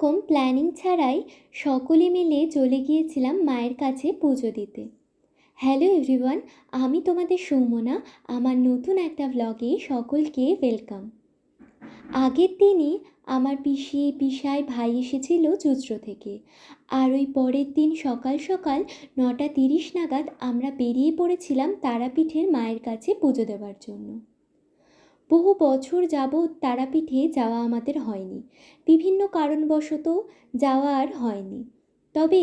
রকম প্ল্যানিং ছাড়াই সকলে মিলে চলে গিয়েছিলাম মায়ের কাছে পুজো দিতে। হ্যালো এভরিওয়ান, আমি তোমাদের সৌমনা। আমার নতুন একটা ব্লগে সকলকে ওয়েলকাম। আগের দিনই আমার পিসি পিসাই ভাই এসেছিল চুঁচড়ো থেকে, আর ওই পরের দিন সকাল সকাল 9:30 নাগাদ আমরা বেরিয়ে পড়েছিলাম তারাপীঠের মায়ের কাছে পুজো দেওয়ার জন্য। বহু বছর যাবৎ তারাপীঠে যাওয়া আমাদের হয়নি, বিভিন্ন কারণবশত যাওয়া আর হয়নি। তবে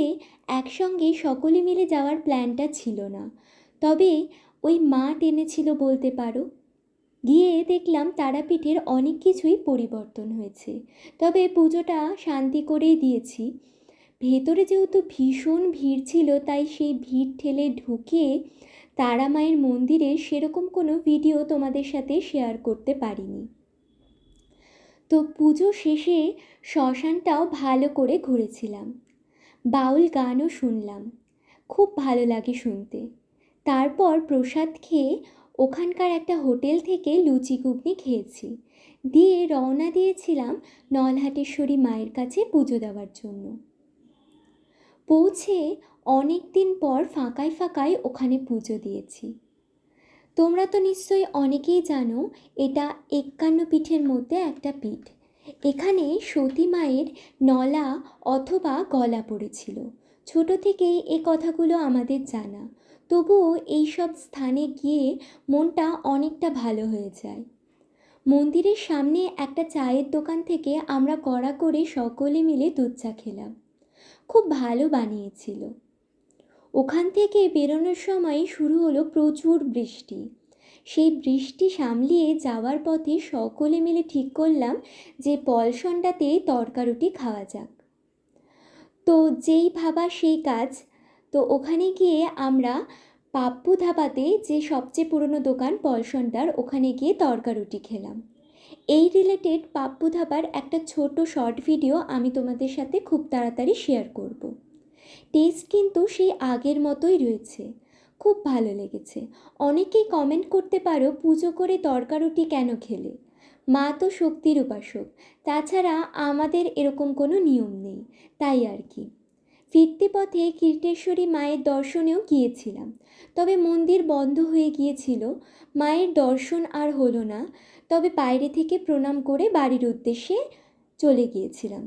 একসঙ্গে সকলে মিলে যাওয়ার প্ল্যানটা ছিল না, তবে ওই মা টেনেছিল বলতে পারো। গিয়ে দেখলাম তারাপীঠের অনেক কিছুই পরিবর্তন হয়েছে, তবে পুজোটা শান্তি করেই দিয়েছি। ভেতরে যেহেতু ভীষণ ভিড় ছিল, তাই সেই ভিড় ঠেলে ঢুকে তারা মায়ের মন্দিরের সেরকম কোনো ভিডিও তোমাদের সাথে শেয়ার করতে পারিনি। তো পুজো শেষে শ্মশানটাও ভালো করে ঘুরেছিলাম, বাউল গানও শুনলাম, খুব ভালো লাগে শুনতে। তারপর প্রসাদ খেয়ে ওখানকার একটা হোটেল থেকে লুচি ঘুগনি খেয়েছি, দিয়ে রওনা দিয়েছিলাম নলহাটেশ্বরী মায়ের কাছে পুজো দেওয়ার জন্য। পৌঁছে অনেক দিন পর ফাঁকায় ফাঁকায় ওখানে পুজো দিয়েছি। তোমরা তো নিশ্চয়ই অনেকেই জানো, এটা 51 পীঠের মধ্যে একটা পীঠ। এখানে সতী মায়ের নলা অথবা গলা পড়েছিল। ছোট থেকেই এ কথাগুলো আমাদের জানা, তবুও এইসব স্থানে গিয়ে মনটা অনেকটা ভালো হয়ে যায়। মন্দিরের সামনে একটা চায়ের দোকান থেকে আমরা কড়া করে সকলে মিলে দুধ চা খেলাম, খুব ভালো বানিয়েছিল। ওখান থেকে বেরোনোর সময় শুরু হলো প্রচুর বৃষ্টি। সেই বৃষ্টি সামলিয়ে যাওয়ার পথে সকলে মিলে ঠিক করলাম যে পলসনটাতে তরকারুটি খাওয়া যাক। তো যেই ভাবা সেই কাজ। তো ওখানে গিয়ে আমরা পাপ্পু ধাবাতে, যে সবচেয়ে পুরনো দোকান পলসনটার, ওখানে গিয়ে তরকারুটি খেলাম। এই রিলেটেড পাপ্পু ধাবার একটা ছোট শর্ট ভিডিও আমি তোমাদের সাথে খুব তাড়াতাড়ি শেয়ার করব। টেস্ট কিন্তু সেই আগের মতোই রয়েছে, খুব ভালো লেগেছে। অনেকেই কমেন্ট করতে পারো পুজো করে তরকারুটি কেন খেলে, মা তো শক্তির উপাসক, তাছাড়া আমাদের এরকম কোনো নিয়ম নেই, তাই আর কি। ফিরতি পথে কীর্তেশ্বরী মায়ের দর্শনেও গিয়েছিলাম, তবে মন্দির বন্ধ হয়ে গিয়েছিল, মায়ের দর্শন আর হলো না। তবে বাইরে থেকে প্রণাম করে বাড়ির উদ্দেশ্যে চলে গিয়েছিলাম।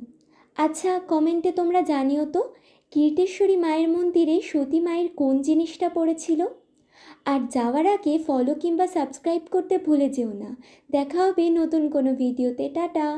আচ্ছা, কমেন্টে তোমরা জানিও তো, কীর্তেশ্বরী মায়ের মন্দিরে সতী মায়ের কোন জিনিসটা পড়েছিল। আর যাওয়ার আগে ফলো কিংবা সাবস্ক্রাইব করতে ভুলে যেও না। দেখা হবে নতুন কোনো ভিডিওতে। টাটা।